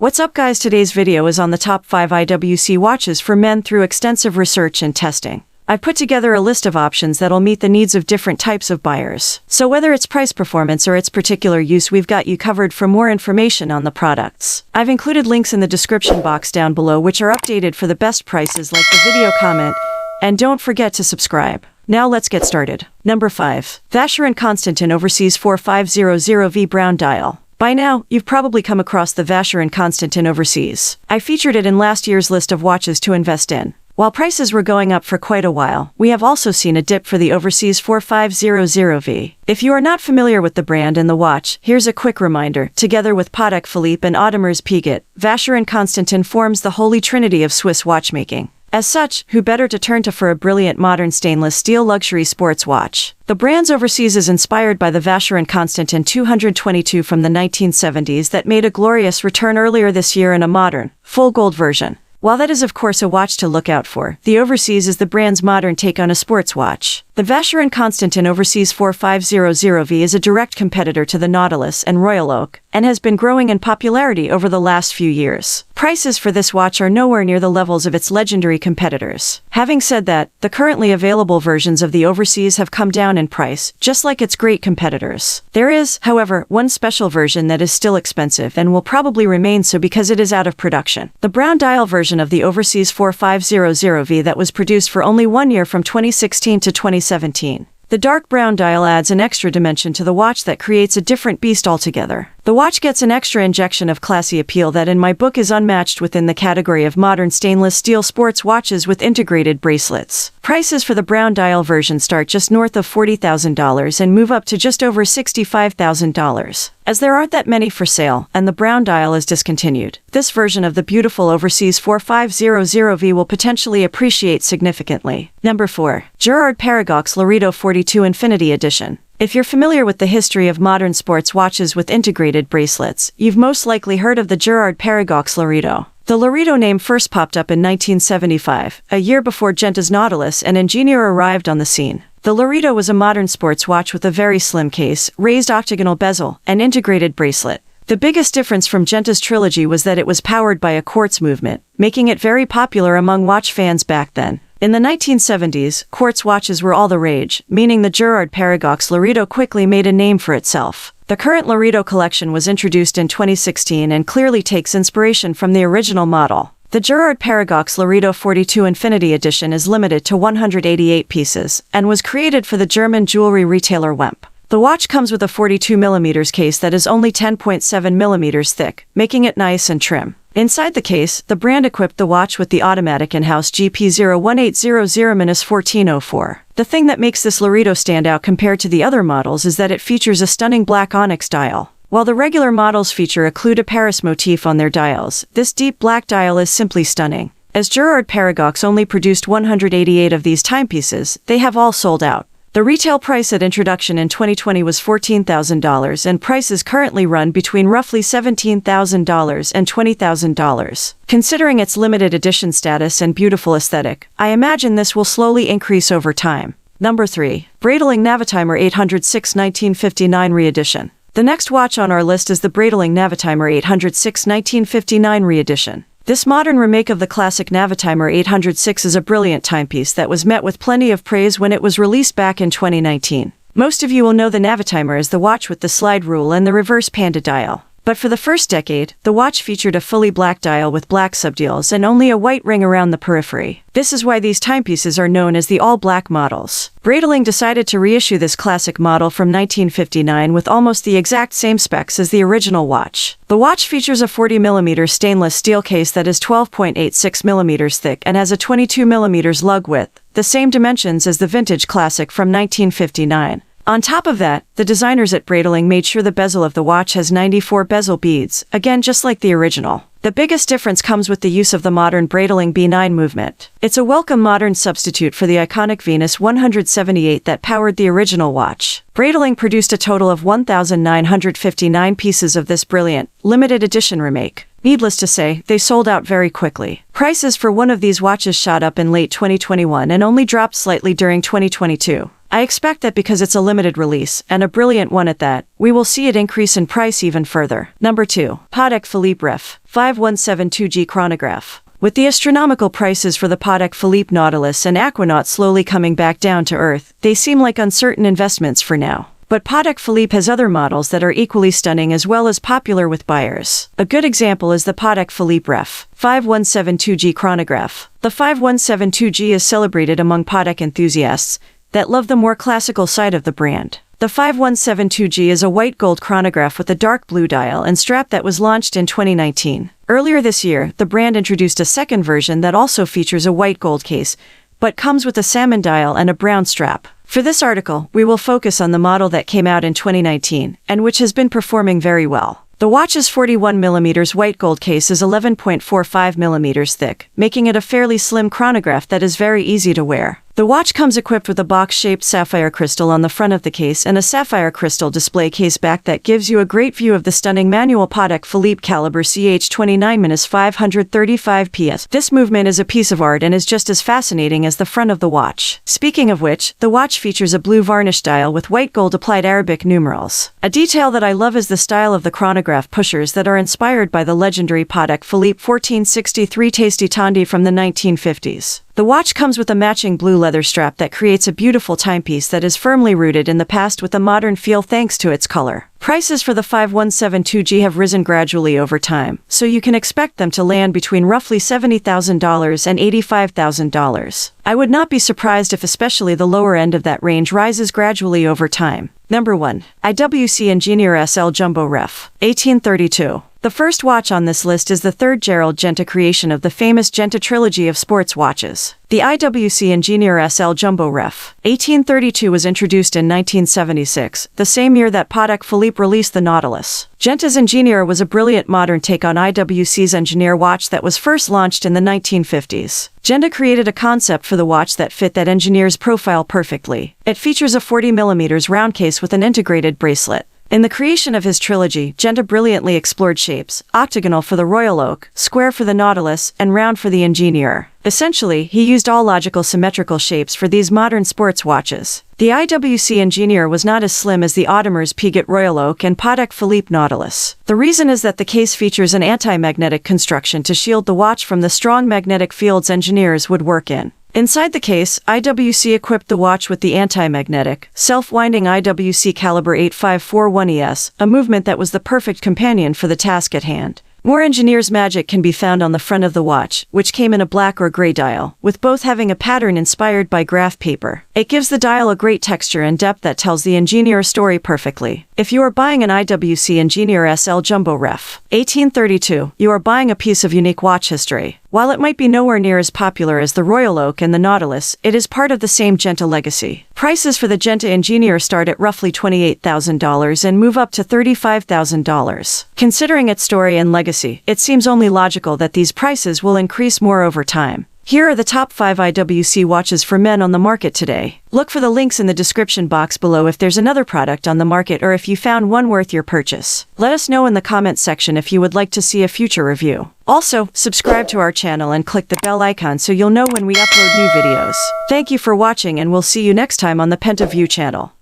What's up guys, today's video is on the top 5 IWC watches for men through extensive research and testing. I've put together a list of options that'll meet the needs of different types of buyers. So whether it's price performance or its particular use, we've got you covered. For more information on the products, I've included links in the description box down below which are updated for the best prices. Like the video, comment, and don't forget to subscribe. Now let's get started. Number 5. Vacheron Constantin Overseas 4500V Brown Dial. By now, you've probably come across the Vacheron Constantin Overseas. I featured it in last year's list of watches to invest in. While prices were going up for quite a while, we have also seen a dip for the Overseas 4500V. If you are not familiar with the brand and the watch, here's a quick reminder. Together with Patek Philippe and Audemars Piguet, Vacheron Constantin forms the holy trinity of Swiss watchmaking. As such, who better to turn to for a brilliant modern stainless steel luxury sports watch? The brand's Overseas is inspired by the Vacheron Constantin 222 from the 1970s that made a glorious return earlier this year in a modern, full gold version. While that is of course a watch to look out for, the Overseas is the brand's modern take on a sports watch. The Vacheron Constantin Overseas 4500V is a direct competitor to the Nautilus and Royal Oak, and has been growing in popularity over the last few years. Prices for this watch are nowhere near the levels of its legendary competitors. Having said that, the currently available versions of the Overseas have come down in price, just like its great competitors. There is, however, one special version that is still expensive and will probably remain so because it is out of production. The brown dial version of the Overseas 4500V that was produced for only 1 year from 2016 to 2017. The dark brown dial adds an extra dimension to the watch that creates a different beast altogether. The watch gets an extra injection of classy appeal that in my book is unmatched within the category of modern stainless steel sports watches with integrated bracelets. Prices for the brown dial version start just north of $40,000 and move up to just over $65,000. As there aren't that many for sale, and the brown dial is discontinued, this version of the beautiful Overseas 4500V will potentially appreciate significantly. Number 4. Girard-Perregaux Laureato 42 Infinity Edition. If you're familiar with the history of modern sports watches with integrated bracelets, you've most likely heard of the Girard-Perregaux Laureato. The Laureato name first popped up in 1975, a year before Genta's Nautilus and Ingenieur arrived on the scene. The Laureato was a modern sports watch with a very slim case, raised octagonal bezel, and integrated bracelet. The biggest difference from Genta's trilogy was that it was powered by a quartz movement, making it very popular among watch fans back then. In the 1970s, quartz watches were all the rage, meaning the Girard-Perregaux Laureato quickly made a name for itself. The current Laureato collection was introduced in 2016 and clearly takes inspiration from the original model. The Girard-Perregaux Laureato 42 Infinity Edition is limited to 188 pieces, and was created for the German jewelry retailer Wemp. The watch comes with a 42mm case that is only 10.7mm thick, making it nice and trim. Inside the case, the brand equipped the watch with the automatic in-house GP01800-1404. The thing that makes this Laureato stand out compared to the other models is that it features a stunning black onyx dial. While the regular models feature a Clou de Paris motif on their dials, this deep black dial is simply stunning. As Girard-Perregaux only produced 188 of these timepieces, they have all sold out. The retail price at introduction in 2020 was $14,000 and prices currently run between roughly $17,000 and $20,000. Considering its limited edition status and beautiful aesthetic, I imagine this will slowly increase over time. Number 3. Breitling Navitimer 806 1959 Re-Edition. The next watch on our list is the Breitling Navitimer 806 1959 Re-Edition. This modern remake of the classic Navitimer 806 is a brilliant timepiece that was met with plenty of praise when it was released back in 2019. Most of you will know the Navitimer as the watch with the slide rule and the reverse panda dial. But for the first decade, the watch featured a fully black dial with black subdials and only a white ring around the periphery. This is why these timepieces are known as the all-black models. Breitling decided to reissue this classic model from 1959 with almost the exact same specs as the original watch. The watch features a 40mm stainless steel case that is 12.86mm thick and has a 22mm lug width, the same dimensions as the vintage classic from 1959. On top of that, the designers at Breitling made sure the bezel of the watch has 94 bezel beads, again just like the original. The biggest difference comes with the use of the modern Breitling B9 movement. It's a welcome modern substitute for the iconic Venus 178 that powered the original watch. Breitling produced a total of 1,959 pieces of this brilliant, limited edition remake. Needless to say, they sold out very quickly. Prices for one of these watches shot up in late 2021 and only dropped slightly during 2022. I expect that because it's a limited release, and a brilliant one at that, we will see it increase in price even further. Number 2. Patek Philippe Ref. 5172G Chronograph. With the astronomical prices for the Patek Philippe Nautilus and Aquanaut slowly coming back down to earth, they seem like uncertain investments for now. But Patek Philippe has other models that are equally stunning as well as popular with buyers. A good example is the Patek Philippe Ref. 5172G Chronograph. The 5172G is celebrated among Patek enthusiasts that love the more classical side of the brand. The 5172G is a white gold chronograph with a dark blue dial and strap that was launched in 2019. Earlier this year, the brand introduced a second version that also features a white gold case, but comes with a salmon dial and a brown strap. For this article, we will focus on the model that came out in 2019, and which has been performing very well. The watch's 41mm white gold case is 11.45mm thick, making it a fairly slim chronograph that is very easy to wear. The watch comes equipped with a box-shaped sapphire crystal on the front of the case and a sapphire crystal display case back that gives you a great view of the stunning manual Patek Philippe caliber CH29-535 PS. This movement is a piece of art and is just as fascinating as the front of the watch. Speaking of which, the watch features a blue varnish dial with white gold applied Arabic numerals. A detail that I love is the style of the chronograph pushers that are inspired by the legendary Patek Philippe 1463 Tasty Tandi from the 1950s. The watch comes with a matching blue leather strap that creates a beautiful timepiece that is firmly rooted in the past with a modern feel thanks to its color. Prices for the 5172G have risen gradually over time, so you can expect them to land between roughly $70,000 and $85,000. I would not be surprised if especially the lower end of that range rises gradually over time. Number 1. IWC Ingenieur SL Jumbo Ref. 1832. The first watch on this list is the third Gerald Genta creation of the famous Genta trilogy of sports watches. The IWC Ingenieur SL Jumbo Ref. 1832 was introduced in 1976, the same year that Patek Philippe released the Nautilus. Genta's Ingenieur was a brilliant modern take on IWC's Ingenieur watch that was first launched in the 1950s. Genta created a concept for the watch that fit that Ingenieur's profile perfectly. It features a 40mm round case with an integrated bracelet. In the creation of his trilogy, Genta brilliantly explored shapes: octagonal for the Royal Oak, square for the Nautilus, and round for the Ingenieur. Essentially, he used all logical symmetrical shapes for these modern sports watches. The IWC Ingenieur was not as slim as the Audemars Piguet Royal Oak and Patek Philippe Nautilus. The reason is that the case features an anti-magnetic construction to shield the watch from the strong magnetic fields Ingenieurs would work in. Inside the case, IWC equipped the watch with the anti-magnetic, self-winding IWC caliber 8541ES, a movement that was the perfect companion for the task at hand. More Ingenieur's magic can be found on the front of the watch, which came in a black or gray dial, with both having a pattern inspired by graph paper. It gives the dial a great texture and depth that tells the Ingenieur story perfectly. If you are buying an IWC Ingenieur SL Jumbo Ref. 1832, you are buying a piece of unique watch history. While it might be nowhere near as popular as the Royal Oak and the Nautilus, it is part of the same Genta legacy. Prices for the Genta Ingenieur start at roughly $28,000 and move up to $35,000. Considering its story and legacy, it seems only logical that these prices will increase more over time. Here are the top 5 IWC watches for men on the market today. Look for the links in the description box below if there's another product on the market or if you found one worth your purchase. Let us know in the comments section if you would like to see a future review. Also, subscribe to our channel and click the bell icon so you'll know when we upload new videos. Thank you for watching and we'll see you next time on the PentaView channel.